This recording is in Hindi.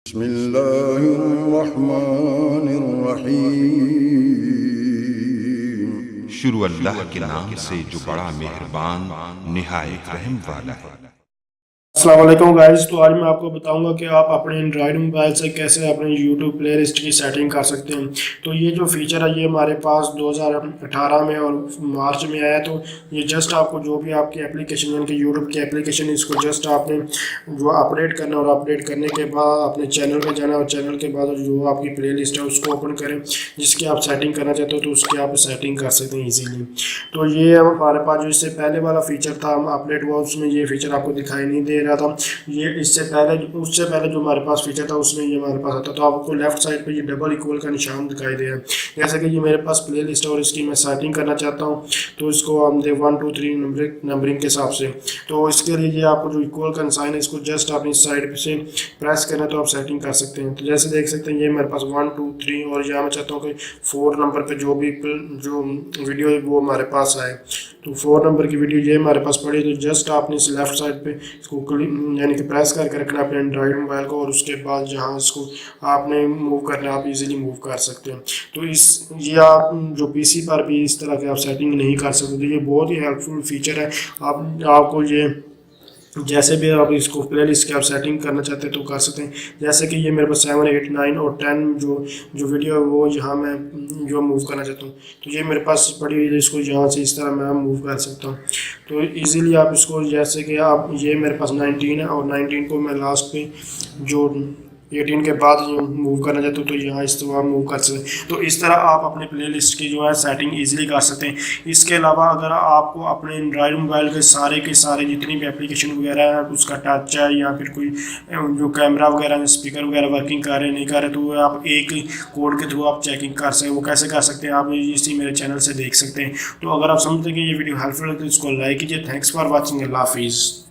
बिस्मिल्लाहिर्रहमानिर्रहीम। शुरू अल्लाह के नाम से जो बड़ा मेहरबान निहायत रहम वाला है। अस्सलाम वालेकुम गाइस। तो आज मैं आपको बताऊंगा कि आप अपने एंड्रॉयड मोबाइल से कैसे अपने यूट्यूब प्लेलिस्ट की सेटिंग कर सकते हैं। तो ये जो फीचर है ये हमारे पास 2018 में और मार्च में आया। तो ये जस्ट आपको जो भी आपकी एप्लीकेशन यानी कि यूट्यूब की एप्लीकेशन इसको जस्ट आपने जो अपडेट करना और अपडेट करने के बाद अपने चैनल में जाना और चैनल के बाद जो आपकी प्ले लिस्ट है उसको ओपन करें जिसकी आप सेटिंग करना चाहते हो तो उसकी आप सेटिंग कर सकते हैं ईजीली। तो ये हमारे पास जो इससे पहले वाला फीचर था हम अपडेट हुआ उसमें ये फीचर आपको दिखाई नहीं दे रहा था। ये उससे पहले जो हमारे पास फीचर था उसमें ये हमारे पास आता। तो आपको लेफ्ट साइड पे ये डबल इक्वल का निशान दिखाई दे रहा है। जैसे कि ये मेरे पास प्ले लिस्ट है और इसकी मैं सेटिंग करना चाहता हूँ तो इसको हम दे 1 2 3 नंबरिंग के हिसाब से। तो इसके लिए ये आपको जो इक्वल का निशान है इसको जस्ट अपनी साइड से प्रेस करना तो आप सेटिंग कर सकते हैं। तो जैसे देख सकते हैं ये मेरे पास 1 2 3 और यहाँ मैं चाहता हूँ कि 4 नंबर पे जो वीडियो है वो हमारे पास आए। तो 4 नंबर की वीडियो ये हमारे पास पड़ी। तो जस्ट आपने इस लेफ्ट साइड पे इसको यानी कि प्रेस करके रखना अपने एंड्रॉयड मोबाइल को और उसके बाद जहाँ इसको आपने मूव करना आप इजीली मूव कर सकते हैं। तो ये आप जो पीसी पर भी इस तरह के आप सेटिंग नहीं कर सकते। तो ये बहुत ही हेल्पफुल फीचर है। आपको ये जैसे भी आप इसको प्ले लिस्ट की आप सेटिंग करना चाहते हैं तो कर सकते हैं। जैसे कि ये मेरे पास 7 8 9 और 10 जो वीडियो है वो यहाँ मैं जो मूव करना चाहता हूँ तो ये मेरे पास पड़ी हुई है। इसको यहाँ से इस तरह मैं मूव कर सकता हूँ। तो इजीली आप इसको जैसे कि आप ये मेरे पास 19 है और 19 को मैं लास्ट पे जो 18 के बाद जो मूव करना चाहते हो तो यहाँ इस तरह मूव कर सकते हैं। तो इस तरह आप अपने प्ले लिस्ट की जो है सेटिंग इजीली कर सकते हैं। इसके अलावा अगर आपको अपने एंड्रॉयड मोबाइल के सारे जितनी भी एप्लीकेशन वगैरह है उसका टच है या फिर कोई जो कैमरा वगैरह स्पीकर वगैरह वर्किंग कर रहे नहीं कर रहे तो आप एक कोड के थ्रू आप चेकिंग कर सकते हैं। वो कैसे कर सकते हैं आप इसी मेरे चैनल से देख सकते हैं। तो अगर आप समझते हैं कि ये वीडियो हेल्पफुल है तो इसको लाइक कीजिए। Thanks for watching. अल्लाह हाफिज़।